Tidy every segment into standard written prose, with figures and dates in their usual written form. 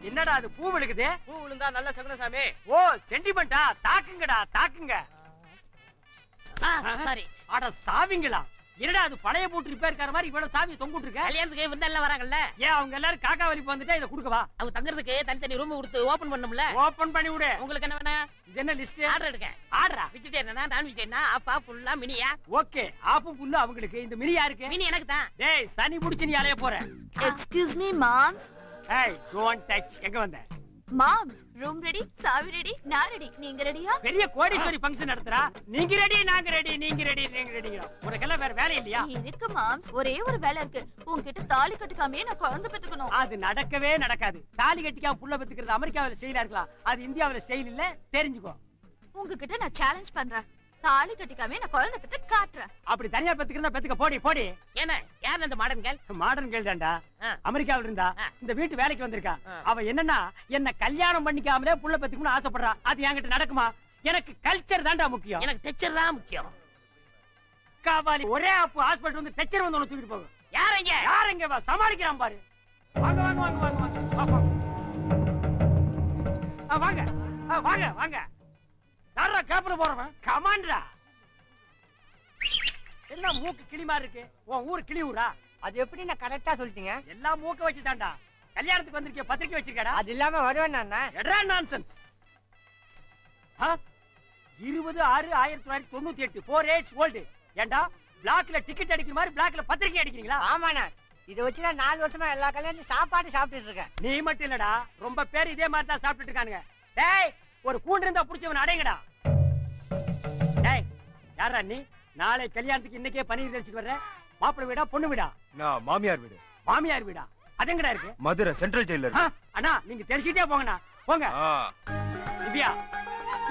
என்னடா அது பூ விழுகுது? பூ விழுந்தா நல்ல சகுனம் சாமி. ஓ சென்டிமெண்டா? தாக்குங்கடா தாக்குங்க. சாரி. அட சாவிங்களா? என்னடா அது பழைய பூட்டு ரிப்பேர் கார மாதிரி இவ்வளவு சாவி தொங்கிட்டு இருக்க? கல்யாணத்துக்கு விருந்தெல்லாம் வராங்கல்ல. ஏன் அவங்க எல்லாரும் காக்கா வலிப்பு வந்துட்டா இத குடுக்கவா? அவங்க தங்குறதுக்கு தனித்தனி ரூம் கொடுத்து ஓபன் பண்ணணும்ல. ஓபன் பண்ணி விடு. உங்களுக்கு என்ன வேணும்? இது என்ன லிஸ்ட்? ஆர்டர் எடுக்க. ஆர்டரா? வெஜிடேரியனா நான் வெஜிடேரியனா ஆப்பா ஃபுல்லா மினியா? ஓகே ஆப்பும் புல்லு அவங்களுக்கு. இந்த மினி யாருக்கு? மினி எனக்கு தான். டேய் சனி புடிச்சு நீ அலைய போற. Excuse me moms. ஏய் டோன்ட் டச். எங்க வந்த? மாம்ஸ் ரூம் ரெடி, சாவி ரெடி, நான் ரெடி. நீங்க ரெடியா? பெரிய கோடீஸ்வரி ஃபங்க்ஷன் நடத்துறா. நீங்க ரெடி நாங்க ரெடி நீங்க ரெடி நீங்க ரெடிங்கற. உனக்கெல்லாம் வேற வேலை இல்லையா? இருக்கு மாம்ஸ், ஒரே ஒரு வேலை இருக்கு. உன்கிட்ட தாலி கட்டிக்காமே நான் குழந்தை பெத்துக்கணும். அது நடக்கவே நடக்காது. தாலி கட்டிக்காம புள்ள பெத்துக்கிறது அமெரிக்காவுல ஸ்டைலா இருக்கலாம். அது இந்தியாவுல ஸ்டைல் இல்ல, தெரிஞ்சுக்கோ. உங்ககிட்ட நான் சேலஞ்ச் பண்றேன். தாலி கட்டிக்காமே நான் குழந்தை பெத்து காட்டுறேன். அப்படி தனியா பெத்துக்கிறதா பெத்துக்க. போடி போடி. என்ன யார் அந்த மாடர்ன் கேர்ள்? மாடர்ன் கேர்ள் தான்டா. அமெரிக்காவுல இருந்தா இந்த வீட்டு வேலைக்கு வந்திருக்கா. அவ என்னன்னா என்ன கல்யாணம் பண்ணிக்காமலே புள்ள பெத்துக்கணும்னு ஆசைப்படுறா. அது என்கிட்ட நடக்குமா? எனக்கு கல்ச்சர் தான்டா முக்கியம். எனக்கு டெக்ஸ்சர் தான் முக்கியம். காவாலி ஒரே அப்ப ஹாஸ்பிடல் வந்து டெக்ஸ்சர் வந்து உன்னை தூக்கிட்டு போகும். யாரங்க? யாரங்க வா சமாளிக்கிறான் பாரு. வாங்க வாங்க வாங்க வாங்க வாங்க வாங்க வாங்க வாங்க. யாரா கேப்ல போறவன்? கமாண்டரா. என்ன மூக்கு கிளி மாதிரி இருக்கு? உன் ஊரு கிளி ஊரா? அது எப்படி நான் கரெக்டா சொல்லிட்டீங்க? எல்லாம் மூக்க வச்சு தான்டா. கல்யாணத்துக்கு வந்திருக்கே பத்திரிக்கை வச்சிருக்கடா. அது இல்லாம வருவேன் நான். எட்ரா நான்சென்ஸ். 20/6/1998 4 years old. ஏண்டா பிளாக்ல டிக்கெட் அடிக்கிற மாதிரி பிளாக்ல பத்திரிக்கை அடிக்கிறீங்களா? ஆமாண்ணா, இதை வச்சு நான் 4 வருஷமா எல்லா கல்யாணத்தையும் சாப்பாடு சாப்பிட்டுட்டு இருக்கேன். நீ மட்டும் இல்லடா, ரொம்ப பேர் இதே மாதிரி தான் சாப்பிட்டுட்டு இருக்கானுங்க. டேய் ஒரு கூண்டு இருந்தா புடிச்சவன் அடைங்கடா. டேய் யாரா நீ? நாளை கல்யாணத்துக்கு இன்னைக்கே பன்னீர் தெளிச்சிட்டு வர்ற? மாப்பிள்ளை வீடா பொண்ணு வீடா? நான் மாமியார் வீடு. மாமியார் வீடா? அது எங்கடா இருக்கு? மதுரை சென்ட்ரல் ஜெயில இருக்கு. அண்ணா நீங்க தெளிச்சிட்டே போங்கண்ணா. போங்க. திவ்யா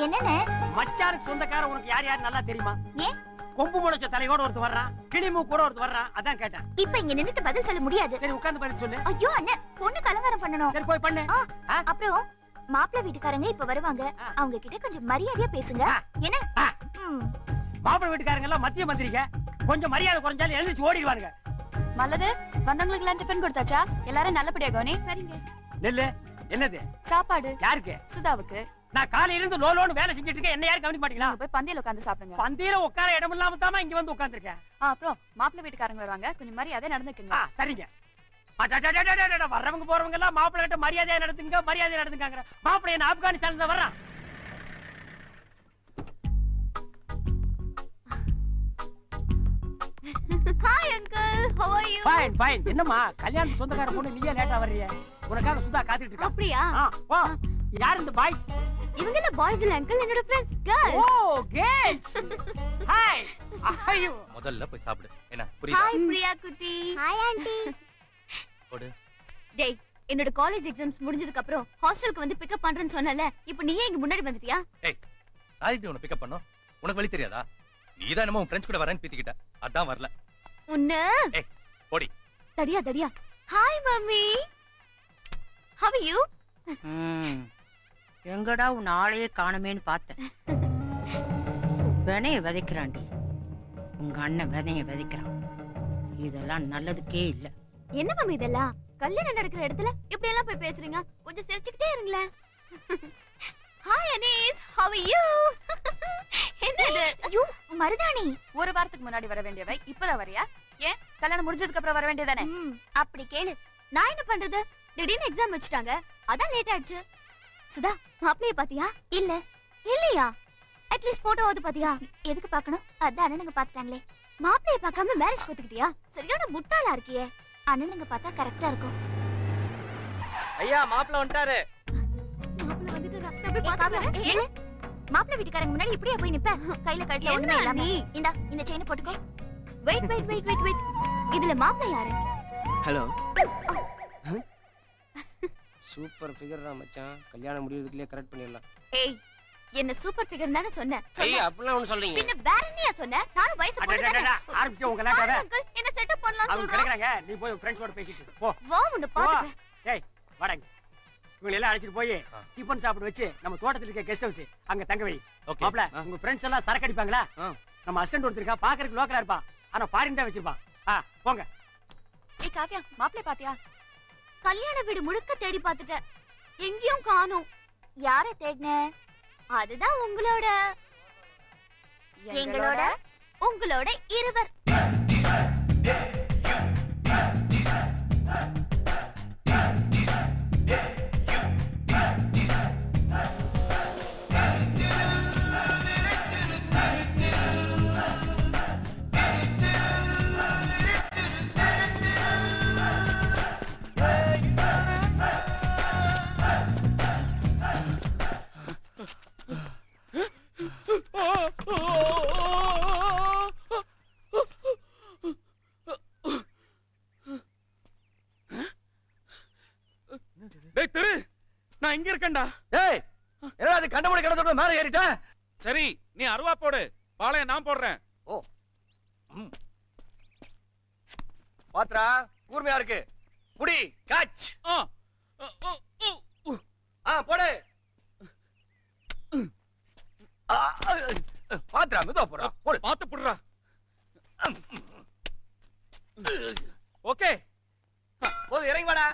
என்னண்ணே? மச்சாருக்கு சொந்தக்கார உனக்கு யார் யார் நல்லா தெரியுமா? ஏன்? கொம்பு முளைச்ச தலையோட ஒருத்தர் வர்றான், கிளிமூ கூட ஒருத்தர் வர்றான். அதான் கேட்டேன். இப்ப இங்க நின்னுட்டு பதில் சொல்ல முடியாது. சரி உட்கார்ந்து பதில் சொல்லு. ஐயோ அண்ணே, பொண்ணுக்கு அலங்காரம் பண்ணனும். சரி போய் பண்ணு. அப்புறம் மாப்பிள்ளை வீட்டுக்காரங்க இப்ப வருவாங்க. அவங்க கிட்ட கொஞ்சம் மரியாதையா பேசுங்க. என்ன? மாப்பிள்ளை வீட்டுக்காரங்க எல்லாம் மத்திய மந்திரிங்க. கொஞ்சம் மரியாதை குறைஞ்சாலும் எழுந்திச்சு ஓடிடுவானுங்க. மல்லது வந்தவங்களுக்கு எல்லாம் டிஃபன் கொடுத்தாச்சா? எல்லாரும் நல்லபடியா கவனி. சரிங்க. நெல்லு என்னது? சாப்பாடு. யாருக்கு? சுதாவுக்கு. நான் காலையில இருந்து லோலோன்னு வேலை செஞ்சுட்டு இருக்கேன். என்ன யாரும் கவனிக்க மாட்டீங்களா? போய் பந்தியில உட்கார்ந்து சாப்பிடுங்க. பந்தியில உட்கார இடம் இல்லாம தாமா இங்க வந்து உட்கார்ந்திருக்கேன். அப்புறம் மாப்பிள்ளை வீட்டுக்காரங்க வருவாங்க, கொஞ்சம் மரியாதை நடந்துக்குங்க. சரிங்க. வர்றவங்க போறவங்க எல்லாம் மாப்பிள்ளை கிட்ட மரியாதையா நடந்துங்க மரியாதையா நடந்துங்க. மாப்பிள்ளை என்ன ஆப்கானிஸ்தான்ல இருந்து வர்றான். Hi uncle, how are you? Fine fine. என்னம்மா கல்யாணம் சொந்தக்கார பொண்ணு நீயே லேட்டா வர்றீங்க? உனக்காக சுதா காத்துட்டு இருக்கா. அப்படியா? வா. யார் இந்த பாய்ஸ்? இவங்க எல்லாம் பாய்ஸ் இல்ல அங்கிள், என்னோட ஃப்ரெண்ட்ஸ் கேர்ள்ஸ். ஓ கேர்ள்ஸ். ஹாய். ஐயோ முதல்ல போய் சாப்பிடு. என்ன புரியுதா? ஹாய் பிரியா குட்டி. Hi anti. போடு. டேய் என்னோட காலேஜ் எக்ஸாம்ஸ் முடிஞ்சதுக்கு அப்புறம் ஹாஸ்டலுக்கு வந்து பிக்கப் பண்றேன்னு சொன்னல, இப்போ நீயே இங்க முன்னாடி வந்துட்டியா? ஏய் நாளைக்கு உன்னை பிக்கப் பண்ணோம். உனக்கு வழி தெரியாதா? நீதான் என்னமோ உன் ஃப்ரெண்ட்ஸ் கூட வரேன்னு பீத்திக்கிட்ட. அதான் வரல. உன்ன ஏய் போடி. தடியா தடியா. Hi mummy. how are you? எங்கடா உன் ஆளையே காணமேன்னு பார்த்தேன். வினைய விதைக்கிறான்டி உங்க அண்ணன். வினைய விதைக்கிறான். இதெல்லாம் நல்லதுக்கே இல்ல. என்ன மம்மி இதெல்லாம்? கல்யாணம் நடக்கிற இடத்துல இப்படி எல்லாம் போய் பேசுறீங்க? கொஞ்சம் சிரிச்சுக்கிட்டே இருங்களேன். Hi Anees, how are you? என்னது? ஐயோ மருதாணி. ஒரு வாரத்துக்கு முன்னாடி வர வேண்டியவை இப்பதான் வரையா? ஏன் கல்யாணம் முடிஞ்சதுக்கு அப்புறம் வர வேண்டியதானே? அப்படி கேளு. நான் என்ன பண்றது? திடீர்னு எக்ஸாம் வச்சுட்டாங்க, அதான் லேட் ஆயிடுச்சு. சுதா மாப்பிளைய பாத்தியா? இல்ல. இல்லையா? அட்லீஸ்ட் போட்டோவாவது பாத்தியா? எதுக்கு பார்க்கணும்? அதான் அண்ணனுங்க பாத்துட்டாங்களே. மாப்பிளைய பார்க்காம மேரேஜ் கொத்துக்கிட்டியா? சரியான முட்டாளா இருக்கியே. அண்ணனுங்க பார்த்தா கரெக்டா இருக்கும். ஐயா மாப்பிள்ளை வந்துட்டாரு. மாப்பிள்ளை வந்துட்டாரா? நான் போய் பாக்கறேன். மாப்பிள்ளை வீட்டுக்காரங்க முன்னாடி இப்படியே போய் நிப்ப? கையில கட்டல ஒண்ணுமே இல்லாம. இந்தா இந்த செயினை போட்டுக்கோ. Wait wait wait wait wait. இதுல மாப்பிள்ளை யாரு? ஹலோ. சூப்பர் ஃபிகர்டா மச்சான். கல்யாணம் முடியறதுக்குள்ளே கரெக்ட் பண்ணிடலாம். ஏய் என்ன சூப்பர் ஃபிகர் தான சொன்ன? ஏய் அப்படிலாம் ஒன்னு சொல்றீங்க. பின்ன வேற என்னையா சொன்ன? நான் வயசு போடுறேன். ஆரம்பிச்சு உங்க லாட்டாவே. அங்கிள் என்ன செட்டப் பண்ணலாம் அவங்க சொல்றேன். கேக்குறாங்க. நீ போய் ஃப்ரெண்ட்ஸோட பேசிட்டு போ. வா உன்னை பாத்துக்கறேன். டேய் வாடங்க. இவங்க எல்லாம் அழைச்சிட்டு போய் டிபன் சாப்பிட வச்சு நம்ம தோட்டத்துல இருக்க கெஸ்ட் ஹவுஸ் அங்க தங்க வை. மாப்ள உங்க ஃப்ரெண்ட்ஸ் எல்லாம் சரக்கு அடிப்பாங்களா? நம்ம அசிஸ்டன்ட் ஒருத்தர் இருக்கா, பாக்குறதுக்கு லோக்கலா இருப்பான். ஆனா ஃபாரின் தான் வச்சிருப்பான். போங்க. ஏய் காவ்யா மாப்பிள்ளை பாத்தியா? கல்யாண வீடு முழுக்க தேடி பார்த்துட்டேன். எங்கேயும் காணோம். யார தேடின? அதுதான் உங்களோட உங்களோட இருவர். நான் இங்க இருக்கேன்டா. டேய் என்னடா அது கண்டபடி கடந்தோட மேல ஏறிட்ட? சரி நீ அருவா போடு, பாளைய நான் போடுறேன். ஓ பாத்ரா கூர்மையா இருக்கு. புடி கேட்ச். போடு. பாத்ரா மெதுவா போடுறா. போடு. பாத்து போடுறா. ஓகே போது இறங்கி வாடா.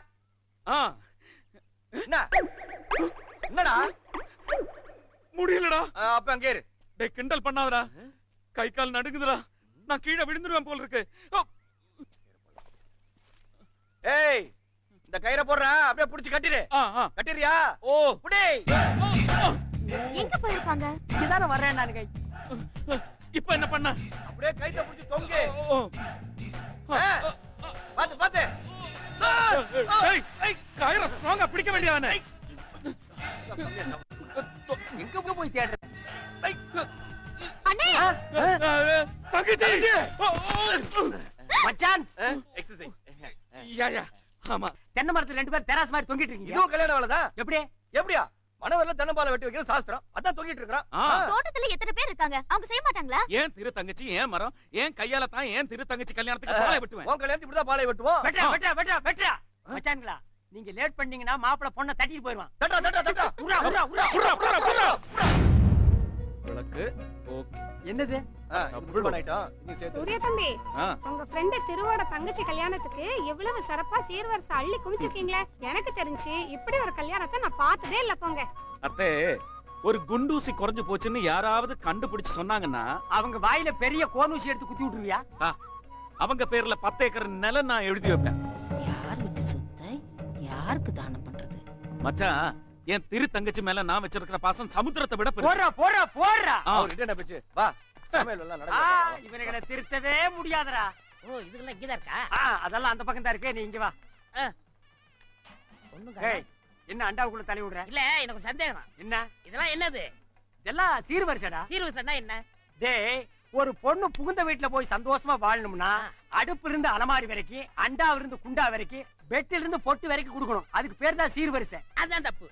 என்னடா முடியலடா. அப்ப அங்கே இரு. டேய் கிண்டல் பண்ணாதடா, கை கால் நடுங்குதுடா, நான் கீழே விழுந்துருவேன் போல இருக்கு. ஏய் இந்த கயிறை போடுற, அப்படியே புடிச்சு கட்டிடு. கட்டிரியா? ஓ புடி. எங்க போயிருப்பாங்க? இதுதானே வர்றேன் நான். கை இப்ப என்ன பண்ண? அப்படியே கைத்த புடிச்சு தொங்கு. பாத்து பாத்து. கயிறை ஸ்ட்ராங்கா பிடிக்க வேண்டியதானே. எங்க போய் தேடுற? அண்ணே தங்கச்சி மச்சான் எக்ஸர்சைஸ். யா ஆமா, தென்னை மரத்துல 2 பேர் தெராஸ் மாதிரி தொங்கிட்டு இருக்கீங்க. இதுவும் கல்யாண வேலைதான். எப்படி? எப்படியா? மணவர்ல தென்னம்பாலை வெட்டி வைக்கிற சாஸ்திரம், அதான் தொங்கிட்டு இருக்கறான். தோட்டத்துல எத்தனை பேர் இருக்காங்க? அவங்க செய்ய மாட்டாங்களா? ஏன் திரு தங்கச்சி, ஏன் மரம், ஏன் கையால தான் ஏன் திரு தங்கச்சி கல்யாணத்துக்கு பாலை வெட்டுவேன். உன் கல்யாணத்துக்கு இப்படிதான் பாலை வெட்டுவோம். வெட்டா வெட்டா வெட்டா வெட்டா. மச்சான்களா, நீங்க லேட் பண்ணீங்கன்னா மாப்பிள பொண்ண தட்டிட்டு போயிடுவான். தட்டா தட்டா தட்டா. உரா உரா உரா புறா புறா புறா. விளக்கு என்னது? சூர்யா தம்பி, உங்க ஃப்ரெண்ட் திருவோட தங்கச்சி கல்யாணத்துக்கு இவ்வளவு சிறப்பா சீர்வரிசை அள்ளி குமிச்சிருக்கீங்களே. எனக்கு தெரிஞ்சு இப்படி ஒரு கல்யாணத்தை நான் பார்த்ததே இல்ல. போங்க அத்தே, ஒரு குண்டூசி குறைஞ்சு போச்சுன்னு யாராவது கண்டுபிடிச்சு சொன்னாங்கன்னா அவங்க வாயில பெரிய கோனூசி எடுத்து குத்தி விட்டுருவியா? அவங்க பேர்ல 10 ஏக்கர் நிலம் நான் எழுதி வைப்பேன். யாருக்கு சொத்தை யாருக்கு தானம் பண்றது? மச்சான், என் திரு தங்கச்சி மேல நான் வச்சிருக்கிற பாசம் சமுத்திரத்தை விட பெருசு. போறா போறா போறா. அவர்கிட்ட என்ன பேச்சு? வா, சமையல் எல்லாம் நடக்குது. இவனுங்களை திருத்தவே முடியாதடா. ஓ இதுக்கெல்லாம் இங்கதான் இருக்கா? அதெல்லாம் அந்த பக்கம் தான் இருக்கு. நீ இங்க வா. ஒண்ணும் என்ன அண்டாவுக்குள்ள தலை விடுற? இல்ல, எனக்கு சந்தேகம். என்ன இதெல்லாம் என்னது? இதெல்லாம் சீர்வரிசைடா. சீர்வரிசைன்னா என்ன? டேய், ஒரு பொண்ணு புகுந்த வீட்டுல போய் சந்தோஷமா வாழணும்னா அடுப்பு இருந்து அலமாரி வரைக்கும், அண்டா இருந்து குண்டா வரைக்கும், பெட்டில இருந்து பொட்டு வரைக்கும் கொடுக்கணும். அதுக்கு பேர் தான் சீர்வரிசை. அதான் தப்பு.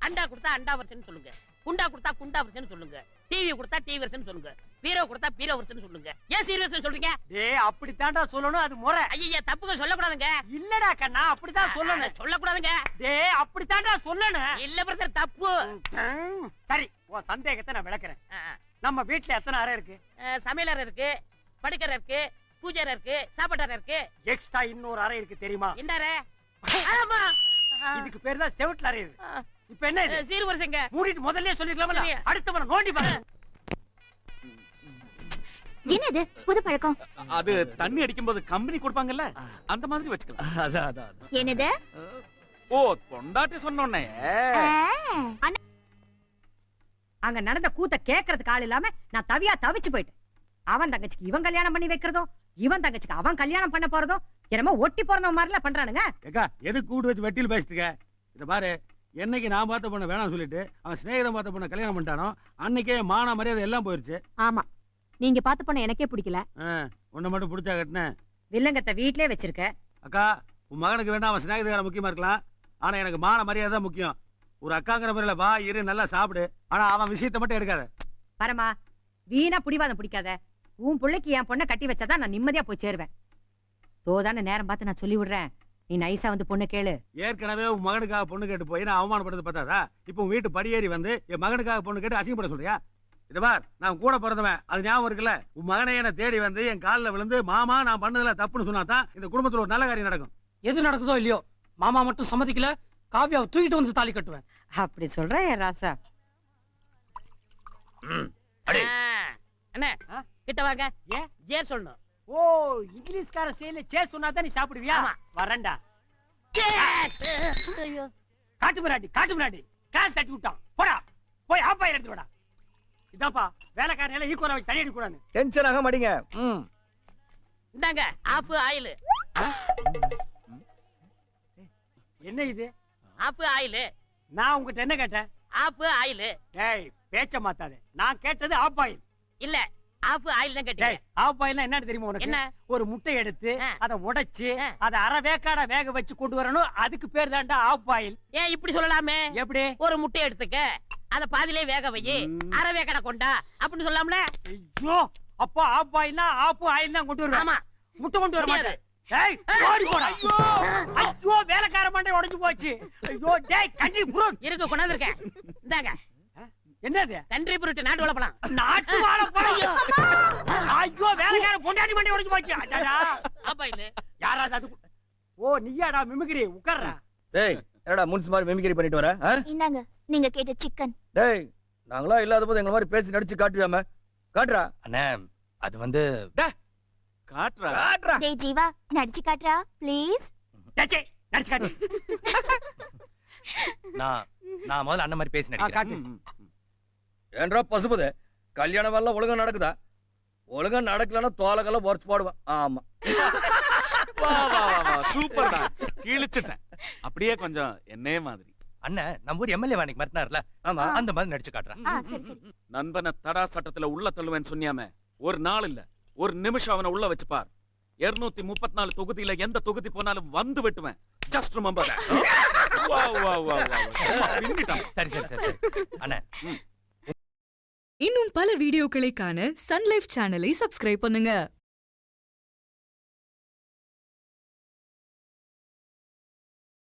அண்டா கொடுத்தா அண்டா வரிசைன்னு சொல்லுங்க, குண்டா கொடுத்தா குண்டா வரிசைன்னு சொல்லுங்க, டிவி கொடுத்தா டிவி வரிசைன்னு சொல்லுங்க, பீரோ கொடுத்தா பீரோ வரிசைன்னு சொல்லுங்க. ஏன் சீர்வரிசைன்னு சொல்றீங்க? டேய், அப்படித்தான்டா சொல்லணும். அது முறை. ஐயா, தப்புங்க சொல்லக்கூடாதுங்க. இல்லடா கண்ணா, அப்படித்தான் சொல்லணும். சொல்லக்கூடாதுங்க. டேய், அப்படித்தான்டா சொல்லணும். இல்ல பிரதர், தப்பு. சரி, உன் சந்தேகத்தை நான் விளக்குறேன். நம்ம வீட்டுல எத்தனை அறை இருக்கு? சமையலறை இருக்கு, படுக்கறை இருக்கு, பூஜை அறை இருக்கு, சாப்பாட்டு அறை இருக்கு. எக்ஸ்ட்ரா இன்னொரு அறை இருக்கு தெரியுமா? என்ன அறை? ஆமா, இதுக்கு பேர் தான் செவுட்ல அறை இருக்கு. இப்ப என்ன இது? சீர்வரிசைங்க. மூடிட்டு முதல்லயே சொல்லிக்கலாம்ல. அடுத்தவன நோண்டி பாரு. என்னது புது பழக்கம்? அது தண்ணி அடிக்கும்போது கம்பெனி கொடுப்பாங்கல்ல, அந்த மாதிரி வச்சுக்கலாம். அதான் அதான். என்னது? ஓ, கொண்டாட்டி சொன்னோன்னே அங்க நடந்த கூத்த கேட்கறதுக்கு ஆள் இல்லாம நான் தவிச்சு போயிட்டேன். அவன் தங்கச்சிக்கு இவன் கல்யாணம் பண்ணி வைக்கிறதும், இவன் தங்கச்சிக்கு அவன் கல்யாணம் பண்ண போறதும் என்னமோ ஒட்டி போறவங்க மாதிரிலாம் பண்றானுங்க. ஏக்கா, எதுக்கு கூட்டு வச்சு வெட்டியில் பேசிட்டு இருக்க? இத பாரு, என்னைக்கு நான் பார்த்த பொண்ணை வேணாம் சொல்லிட்டு அவன் சிநேகிதம் பார்த்த பொண்ணை கல்யாணம் பண்ணிட்டானோ அன்னைக்கே மான மரியாதை எல்லாம் போயிருச்சு. ஆமா, நீங்க பார்த்த பொண்ணை எனக்கே பிடிக்கல. உன்னை மட்டும் பிடிச்சா கட்டினேன். வில்லங்கத்தை வீட்லயே வச்சிருக்க. அக்கா, உன் மகனுக்கு வேணா அவன் சிநேகிதக்கார முக்கியமா இருக்கலாம். ஆனா எனக்கு மான மரியாதை தான் முக்கியம். ஒரு அக்காங்கிற முறையில வா, இரு, நல்லா சாப்பிடு. ஆனா அவன் விஷயத்தை மட்டும் எடுக்காத. பரமா, வீணா புடிவாதம் பிடிக்காத. உன் பிள்ளைக்கு என் பொண்ணை கட்டி வச்சாதான் நான் நிம்மதியா போய் சேருவேன். தோதான நேரம் பார்த்து நான் சொல்லி விடுறேன். நீ நைசா வந்து பொண்ணு கேளு. ஏற்கனவே உன் மகனுக்காக பொண்ணு கேட்டு போய் நான் அவமானப்படுறது பார்த்தாதா? இப்போ உன் வீட்டு படியேறி வந்து என் மகனுக்காக பொண்ணு கேட்டு அசிங்கப்பட சொல்றியா? இத பார், நான் கூட பிறந்தவன், அது ஞாபகம் இருக்குல்ல? உன் மகனை என்ன தேடி வந்து என் காலில் விழுந்து மாமா நான் பண்ணதுல தப்புன்னு சொன்னா தான் இந்த குடும்பத்துல ஒரு நல்ல காரியம் நடக்கும். எது நடக்குதோ இல்லையோ, மாமா மட்டும் சம்மதிக்கல, காவியாவை தூக்கிட்டு வந்து தாலி கட்டுவேன். அப்படி சொல்ற என் ராசா. அண்ணே கிட்ட வாங்க. ஏன் ஜே சொல்லணும். ஓ இங்கிலீஷ்கார ஸ்டைல்ல சேஸ் சொன்னா தான் நீ சாப்பிடுவியா? வரேன்டா. ஐயோ காட்டு முன்னாடி கிளாஸ் தட்டி விட்டான். போடா போய் ஆப்பாயில் எடுத்து வாடா. இதாப்பா வேலைக்காரன் எல்லாம் ஈக்குவலா வச்சு தண்ணி அடிக்க கூடாது. டென்ஷன் ஆக மாட்டீங்க. இந்தாங்க ஆஃப் ஆயில். என்ன இது? Half boil. நான் உங்ககிட்ட என்ன கேட்டேன்? Half boil. டேய் பேச்ச மாத்தாதே. நான் கேட்டது ஆஃப் ஆயில். இல்ல ஆஃப் ஆயில் தான் கேட்டீங்க. டேய் ஆஃப் ஆயில்னா என்னன்னு தெரியுமா உனக்கு? என்ன? ஒரு முட்டை எடுத்து அத உடைச்சு அத அரை வேக்காட வேக வச்சு கொண்டு வரணும். அதுக்கு பேர் தான்டா ஆஃப் ஆயில். ஏன் இப்படி சொல்லலாமே? எப்படி? ஒரு முட்டை எடுத்துக்க, அத பாதியிலே வேக வை, அரை வேக்காட கொண்டா அப்படின்னு சொல்லலாம்ல? ஐயோ அப்போ ஆஃப் ஆயில்னா ஆஃப் ஆயில் தான் கொண்டு வருவேன். ஆமா முட்டை கொண்டு வர மாட்டேன். டேய் ஓடி போடா. ஐயோ வேலைக்கார மண்டை உடைஞ்சு போச்சு. ஐயோ டேய் கண்ட்ரி ஃப்ரூட் இருக்கு கொண்டாந்து இருக்கேன். இந்தாங்க. என்னது? கண்ட்ரி ஃப்ரூட் நாட்டு வாழைப்பழம். நாட்டு வாழைப்பழம். ஐயோ வேலைக்கார பொண்டாட்டி மண்டை உடைஞ்சு போச்சு. அடடா ஆபாயில யாராவது அது? ஓ நீயாடா மிமிக்ரி உட்கார்றா. டேய் என்னடா முன்ஸ் மாதிரி மிமிக்ரி பண்ணிட்டு வர? இந்தாங்க நீங்க கேட்ட சிக்கன். டேய் நாங்களா இல்லாத போது எங்க மாதிரி பேசி நடிச்சு காட்டுவியாம? காட்டுறா. அண்ணே அது வந்து காட்டுறா. டேய் ஜீவா நடிச்சு காட்டுறா ப்ளீஸ். டச்சே நடிச்சு காட்டு. நான் முதல்ல அண்ணன் மாதிரி பேசி நடிக்கிறேன். காட்டு. ஏன்றா பசுபதே, கல்யாணம் எல்லாம் ஒழுங்கா நடக்குதா? ஒழுங்கா நடக்கலன்னா தோலகல்ல உரைச்சு போடுவேன். ஆமா வா வா வா வா சூப்பர்டா. கிழிச்சிட்டேன். அப்படியே கொஞ்சம் என்னைய மாதிரி. அண்ணன் நம்ம ஊர் எம்எல்ஏ வாணிக்கு மறந்தாருல, ஆமா அந்த மாதிரி நடிச்சு காட்டுறேன். சரி சரி. நண்பனை தடா சட்டத்துல உள்ள தள்ளுவேன்னு சொன்னியாமே, ஒரு நாள் இல்ல ஒரு நிமிஷம் அவனை உள்ள வச்சு பார். 234 தொகுதியில எந்த தொகுதி போனாலும் வந்து வெட்டுவேன். Just remember that. வா வா வா வா பின்னிட்டான். சரி சரி சரி அண்ணே. இன்னும் பல வீடியோக்களை காண சன் லைஃப் சேனலை சப்ஸ்கிரைப் பண்ணுங்க.